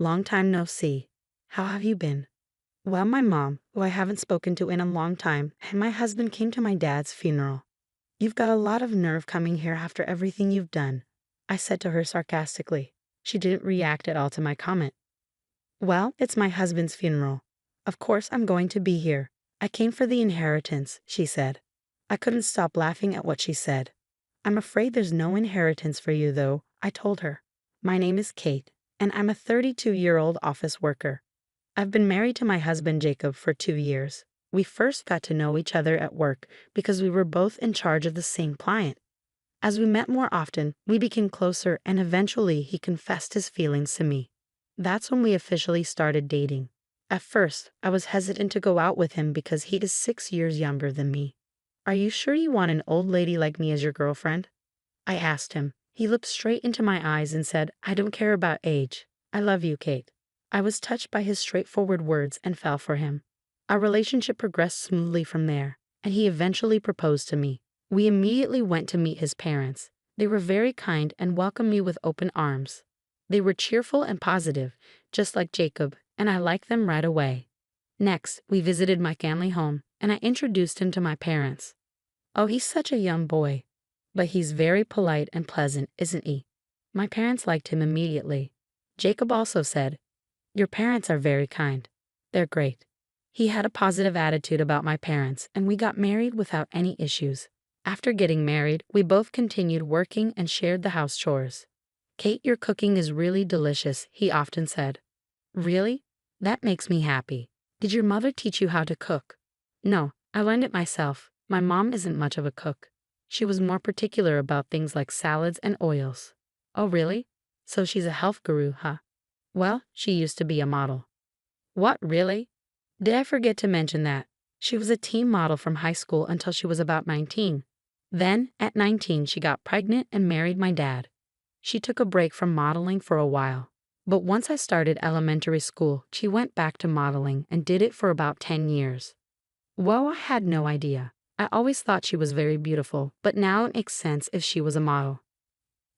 Long time no see. How have you been? Well, my mom, who I haven't spoken to in a long time, and my husband came to my dad's funeral. You've got a lot of nerve coming here after everything you've done, I said to her sarcastically. She didn't react at all to my comment. Well, it's my husband's funeral. Of course I'm going to be here. I came for the inheritance, she said. I couldn't stop laughing at what she said. I'm afraid there's no inheritance for you, though, I told her. My name is Kate, and I'm a 32-year-old office worker. I've been married to my husband Jacob for 2 years. We first got to know each other at work because we were both in charge of the same client. As we met more often, we became closer, and eventually he confessed his feelings to me. That's when we officially started dating. At first, I was hesitant to go out with him because he is 6 years younger than me. Are you sure you want an old lady like me as your girlfriend? I asked him. He looked straight into my eyes and said, I don't care about age. I love you, Kate. I was touched by his straightforward words and fell for him. Our relationship progressed smoothly from there, and he eventually proposed to me. We immediately went to meet his parents. They were very kind and welcomed me with open arms. They were cheerful and positive, just like Jacob, and I liked them right away. Next, we visited my family home, and I introduced him to my parents. Oh, he's such a young boy. But he's very polite and pleasant, isn't he? My parents liked him immediately. Jacob also said, Your parents are very kind. They're great. He had a positive attitude about my parents, and we got married without any issues. After getting married, we both continued working and shared the house chores. Kate, your cooking is really delicious, he often said. Really? That makes me happy. Did your mother teach you how to cook? No, I learned it myself. My mom isn't much of a cook. She was more particular about things like salads and oils. Oh, really? So she's a health guru, huh? Well, she used to be a model. What, really? Did I forget to mention that? She was a teen model from high school until she was about 19. Then, at 19, she got pregnant and married my dad. She took a break from modeling for a while. But once I started elementary school, she went back to modeling and did it for about 10 years. Well, I had no idea. I always thought she was very beautiful, but now it makes sense if she was a model.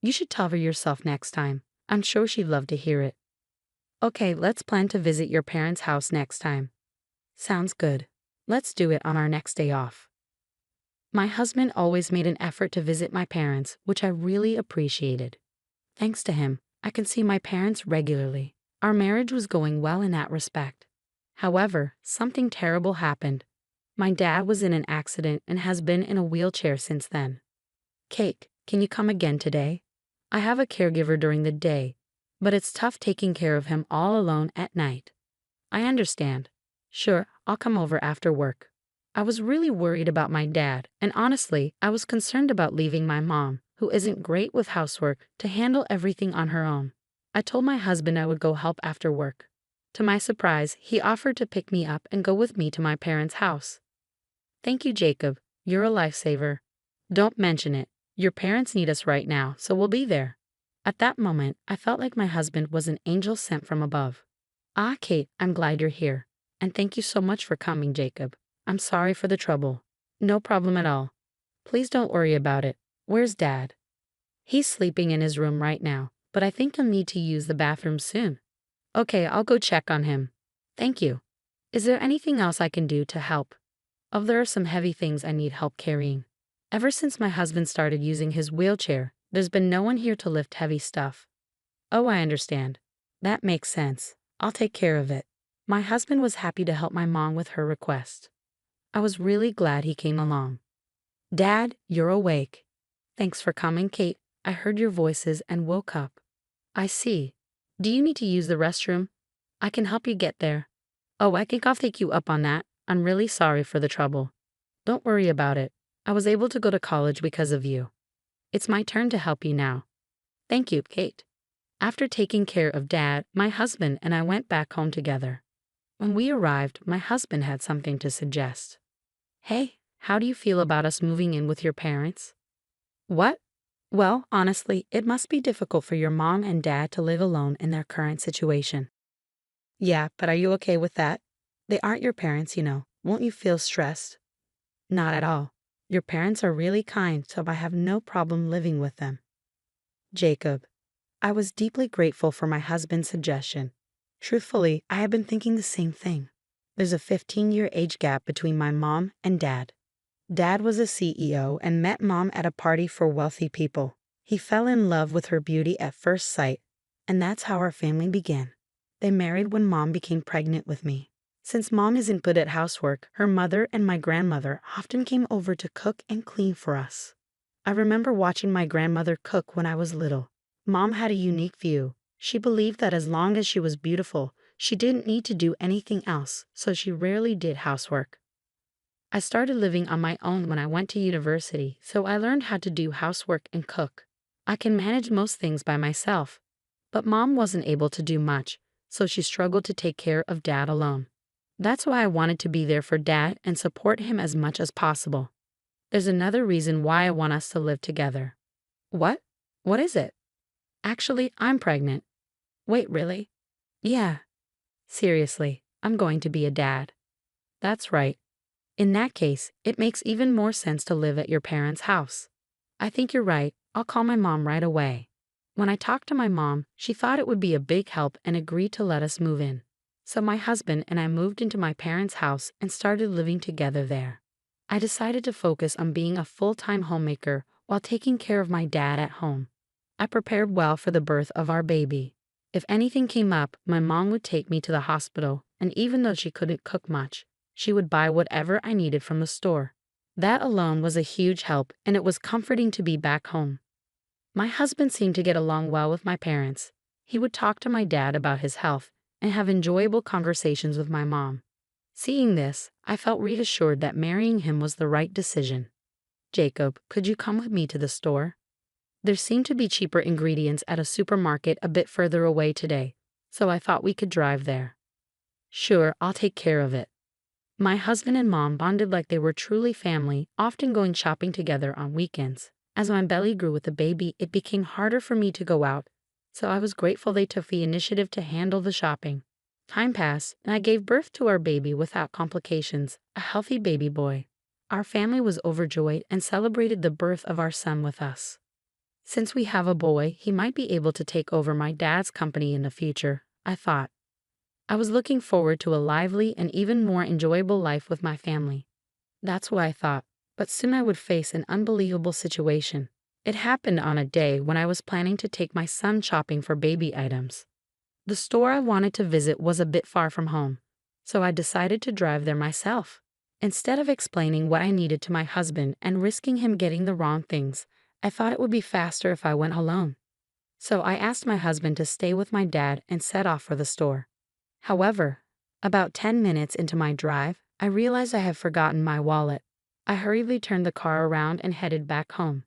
You should tell her yourself next time. I'm sure she'd love to hear it. Okay, let's plan to visit your parents' house next time. Sounds good. Let's do it on our next day off. My husband always made an effort to visit my parents, which I really appreciated. Thanks to him, I can see my parents regularly. Our marriage was going well in that respect. However, something terrible happened. My dad was in an accident and has been in a wheelchair since then. Kate, can you come again today? I have a caregiver during the day, but it's tough taking care of him all alone at night. I understand. Sure, I'll come over after work. I was really worried about my dad, and honestly, I was concerned about leaving my mom, who isn't great with housework, to handle everything on her own. I told my husband I would go help after work. To my surprise, he offered to pick me up and go with me to my parents' house. Thank you, Jacob. You're a lifesaver. Don't mention it. Your parents need us right now, so we'll be there. At that moment, I felt like my husband was an angel sent from above. Ah, Kate, I'm glad you're here. And thank you so much for coming, Jacob. I'm sorry for the trouble. No problem at all. Please don't worry about it. Where's Dad? He's sleeping in his room right now, but I think he'll need to use the bathroom soon. Okay, I'll go check on him. Thank you. Is there anything else I can do to help? Oh, there are some heavy things I need help carrying. Ever since my husband started using his wheelchair, there's been no one here to lift heavy stuff. Oh, I understand. That makes sense. I'll take care of it. My husband was happy to help my mom with her request. I was really glad he came along. Dad, you're awake. Thanks for coming, Kate. I heard your voices and woke up. I see. Do you need to use the restroom? I can help you get there. Oh, I think I'll take you up on that. I'm really sorry for the trouble. Don't worry about it. I was able to go to college because of you. It's my turn to help you now. Thank you, Kate. After taking care of Dad, my husband and I went back home together. When we arrived, my husband had something to suggest. Hey, how do you feel about us moving in with your parents? What? Well, honestly, it must be difficult for your mom and dad to live alone in their current situation. Yeah, but are you okay with that? They aren't your parents, you know. Won't you feel stressed? Not at all. Your parents are really kind, so I have no problem living with them. Jacob. I was deeply grateful for my husband's suggestion. Truthfully, I have been thinking the same thing. There's a 15-year age gap between my mom and dad. Dad was a CEO and met mom at a party for wealthy people. He fell in love with her beauty at first sight, and that's how our family began. They married when mom became pregnant with me. Since mom isn't good at housework, her mother and my grandmother often came over to cook and clean for us. I remember watching my grandmother cook when I was little. Mom had a unique view. She believed that as long as she was beautiful, she didn't need to do anything else, so she rarely did housework. I started living on my own when I went to university, so I learned how to do housework and cook. I can manage most things by myself. But mom wasn't able to do much, so she struggled to take care of dad alone. That's why I wanted to be there for dad and support him as much as possible. There's another reason why I want us to live together. What? What is it? Actually, I'm pregnant. Wait, really? Yeah. Seriously, I'm going to be a dad. That's right. In that case, it makes even more sense to live at your parents' house. I think you're right. I'll call my mom right away. When I talked to my mom, she thought it would be a big help and agreed to let us move in. So my husband and I moved into my parents' house and started living together there. I decided to focus on being a full-time homemaker while taking care of my dad at home. I prepared well for the birth of our baby. If anything came up, my mom would take me to the hospital, and even though she couldn't cook much, she would buy whatever I needed from the store. That alone was a huge help, and it was comforting to be back home. My husband seemed to get along well with my parents. He would talk to my dad about his health and have enjoyable conversations with my mom. Seeing this, I felt reassured that marrying him was the right decision. Jacob, could you come with me to the store? There seemed to be cheaper ingredients at a supermarket a bit further away today, so I thought we could drive there. Sure, I'll take care of it. My husband and mom bonded like they were truly family, often going shopping together on weekends. As my belly grew with the baby, it became harder for me to go out, so I was grateful they took the initiative to handle the shopping. Time passed, and I gave birth to our baby without complications, a healthy baby boy. Our family was overjoyed and celebrated the birth of our son with us. Since we have a boy, he might be able to take over my dad's company in the future, I thought. I was looking forward to a lively and even more enjoyable life with my family. That's what I thought, but soon I would face an unbelievable situation. It happened on a day when I was planning to take my son shopping for baby items. The store I wanted to visit was a bit far from home, so I decided to drive there myself. Instead of explaining what I needed to my husband and risking him getting the wrong things, I thought it would be faster if I went alone. So I asked my husband to stay with my dad and set off for the store. However, about 10 minutes into my drive, I realized I had forgotten my wallet. I hurriedly turned the car around and headed back home.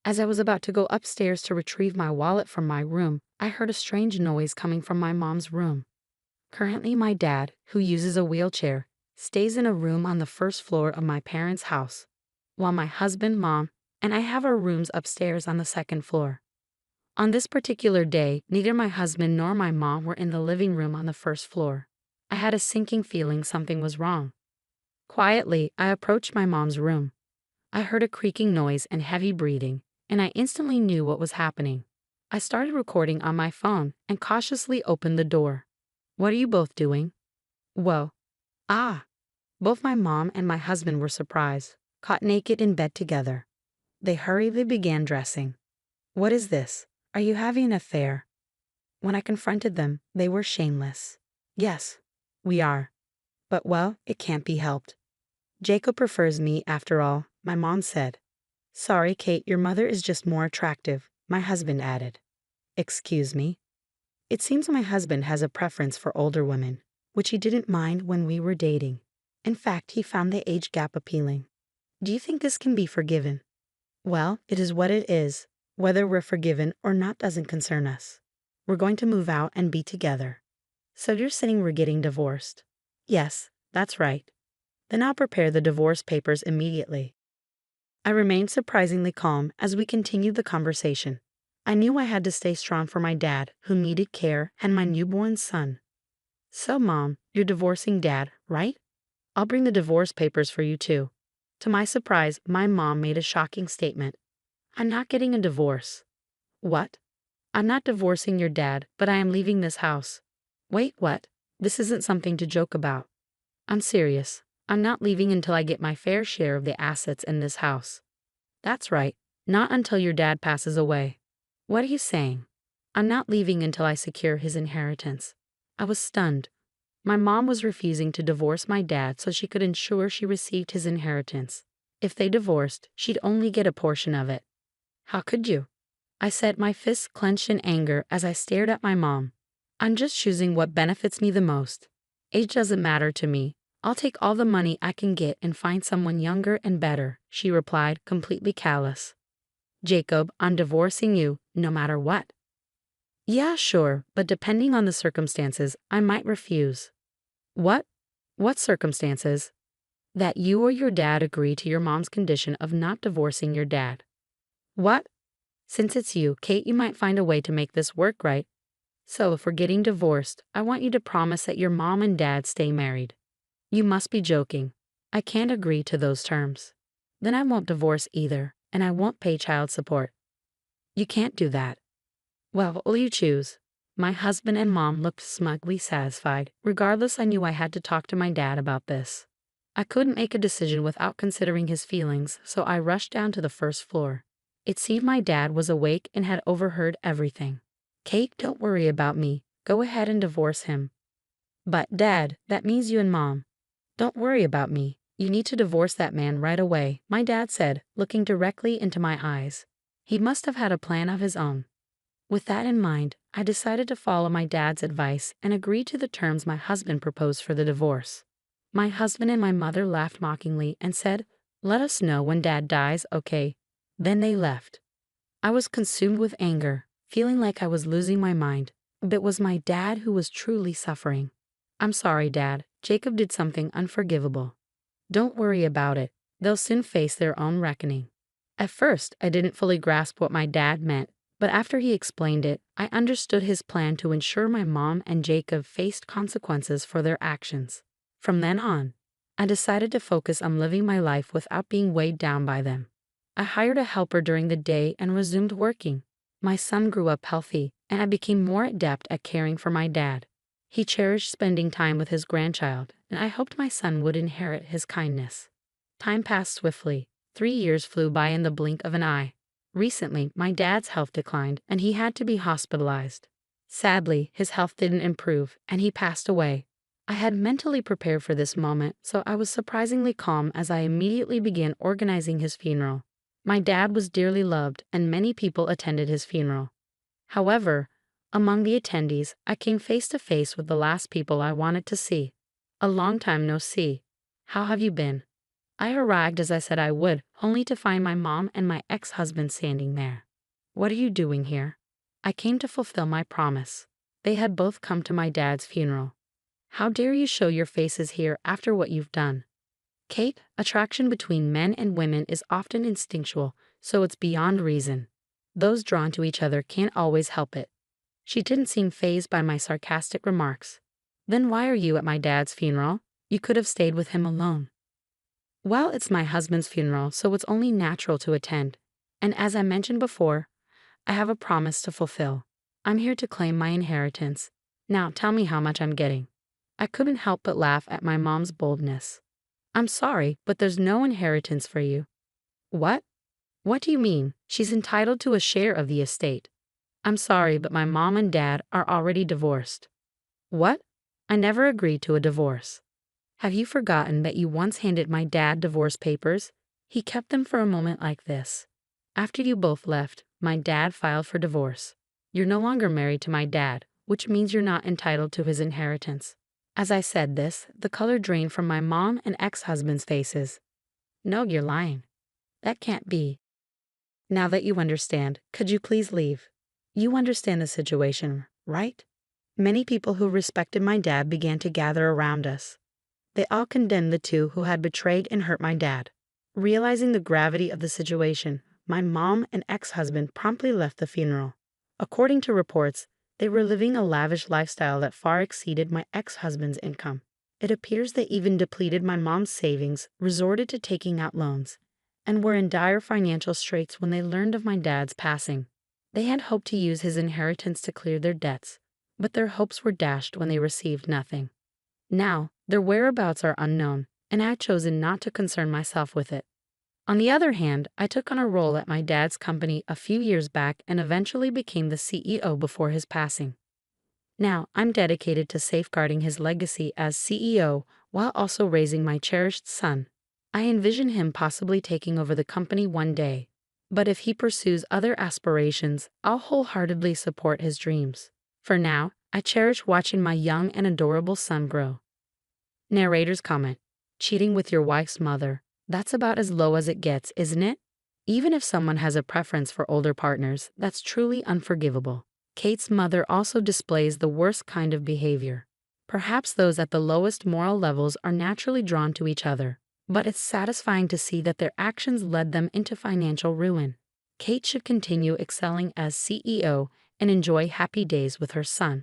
As I was about to go upstairs to retrieve my wallet from my room, I heard a strange noise coming from my mom's room. Currently, my dad, who uses a wheelchair, stays in a room on the first floor of my parents' house, while my husband, mom, and I have our rooms upstairs on the second floor. On this particular day, neither my husband nor my mom were in the living room on the first floor. I had a sinking feeling something was wrong. Quietly, I approached my mom's room. I heard a creaking noise and heavy breathing, and I instantly knew what was happening. I started recording on my phone and cautiously opened the door. What are you both doing? Whoa. Both my mom and my husband were surprised, caught naked in bed together. They hurriedly began dressing. What is this? Are you having an affair? When I confronted them, they were shameless. Yes, we are. But well, it can't be helped. Jacob prefers me after all, my mom said. Sorry, Kate, your mother is just more attractive, my husband added. Excuse me? It seems my husband has a preference for older women, which he didn't mind when we were dating. In fact, he found the age gap appealing. Do you think this can be forgiven? Well, it is what it is. Whether we're forgiven or not doesn't concern us. We're going to move out and be together. So you're saying we're getting divorced? Yes, that's right. Then I'll prepare the divorce papers immediately. I remained surprisingly calm as we continued the conversation. I knew I had to stay strong for my dad, who needed care, and my newborn son. So, Mom, you're divorcing Dad, right? I'll bring the divorce papers for you too. To my surprise, my mom made a shocking statement. I'm not getting a divorce. What? I'm not divorcing your dad, but I am leaving this house. Wait, what? This isn't something to joke about. I'm serious. I'm not leaving until I get my fair share of the assets in this house. That's right, not until your dad passes away. What are you saying? I'm not leaving until I secure his inheritance. I was stunned. My mom was refusing to divorce my dad so she could ensure she received his inheritance. If they divorced, she'd only get a portion of it. How could you? I said, my fists clenched in anger as I stared at my mom. I'm just choosing what benefits me the most. Age doesn't matter to me. I'll take all the money I can get and find someone younger and better, she replied, completely callous. Jacob, I'm divorcing you, no matter what. Yeah, sure, but depending on the circumstances, I might refuse. What? What circumstances? That you or your dad agree to your mom's condition of not divorcing your dad. What? Since it's you, Kate, you might find a way to make this work, right? So if we're getting divorced, I want you to promise that your mom and dad stay married. You must be joking. I can't agree to those terms. Then I won't divorce either, and I won't pay child support. You can't do that. Well, what will you choose? My husband and mom looked smugly satisfied. Regardless, I knew I had to talk to my dad about this. I couldn't make a decision without considering his feelings, so I rushed down to the first floor. It seemed my dad was awake and had overheard everything. Kate, don't worry about me. Go ahead and divorce him. But, Dad, that means you and Mom. Don't worry about me. You need to divorce that man right away, my dad said, looking directly into my eyes. He must have had a plan of his own. With that in mind, I decided to follow my dad's advice and agreed to the terms my husband proposed for the divorce. My husband and my mother laughed mockingly and said, "Let us know when Dad dies, okay?" Then they left. I was consumed with anger, feeling like I was losing my mind. But it was my dad who was truly suffering. I'm sorry, Dad. Jacob did something unforgivable. Don't worry about it. They'll soon face their own reckoning. At first, I didn't fully grasp what my dad meant, but after he explained it, I understood his plan to ensure my mom and Jacob faced consequences for their actions. From then on, I decided to focus on living my life without being weighed down by them. I hired a helper during the day and resumed working. My son grew up healthy, and I became more adept at caring for my dad. He cherished spending time with his grandchild, and I hoped my son would inherit his kindness. Time passed swiftly. 3 years flew by in the blink of an eye. Recently, my dad's health declined, and he had to be hospitalized. Sadly, his health didn't improve, and he passed away. I had mentally prepared for this moment, so I was surprisingly calm as I immediately began organizing his funeral. My dad was dearly loved, and many people attended his funeral. However, among the attendees, I came face to face with the last people I wanted to see. A long time no see. How have you been? I arrived as I said I would, only to find my mom and my ex-husband standing there. What are you doing here? I came to fulfill my promise. They had both come to my dad's funeral. How dare you show your faces here after what you've done? Kate, attraction between men and women is often instinctual, so it's beyond reason. Those drawn to each other can't always help it. She didn't seem fazed by my sarcastic remarks. Then why are you at my dad's funeral? You could have stayed with him alone. Well, it's my husband's funeral, so it's only natural to attend. And as I mentioned before, I have a promise to fulfill. I'm here to claim my inheritance. Now tell me how much I'm getting. I couldn't help but laugh at my mom's boldness. I'm sorry, but there's no inheritance for you. What? What do you mean? She's entitled to a share of the estate. I'm sorry, but my mom and dad are already divorced. What? I never agreed to a divorce. Have you forgotten that you once handed my dad divorce papers? He kept them for a moment like this. After you both left, my dad filed for divorce. You're no longer married to my dad, which means you're not entitled to his inheritance. As I said this, the color drained from my mom and ex-husband's faces. No, you're lying. That can't be. Now that you understand, could you please leave? You understand the situation, right? Many people who respected my dad began to gather around us. They all condemned the two who had betrayed and hurt my dad. Realizing the gravity of the situation, my mom and ex-husband promptly left the funeral. According to reports, they were living a lavish lifestyle that far exceeded my ex-husband's income. It appears they even depleted my mom's savings, resorted to taking out loans, and were in dire financial straits when they learned of my dad's passing. They had hoped to use his inheritance to clear their debts, but their hopes were dashed when they received nothing. Now, their whereabouts are unknown, and I had chosen not to concern myself with it. On the other hand, I took on a role at my dad's company a few years back and eventually became the CEO before his passing. Now, I'm dedicated to safeguarding his legacy as CEO while also raising my cherished son. I envision him possibly taking over the company one day, but if he pursues other aspirations, I'll wholeheartedly support his dreams. For now, I cherish watching my young and adorable son grow. Narrator's comment: cheating with your wife's mother. That's about as low as it gets, isn't it? Even if someone has a preference for older partners, that's truly unforgivable. Kate's mother also displays the worst kind of behavior. Perhaps those at the lowest moral levels are naturally drawn to each other, but it's satisfying to see that their actions led them into financial ruin. Kate should continue excelling as CEO and enjoy happy days with her son.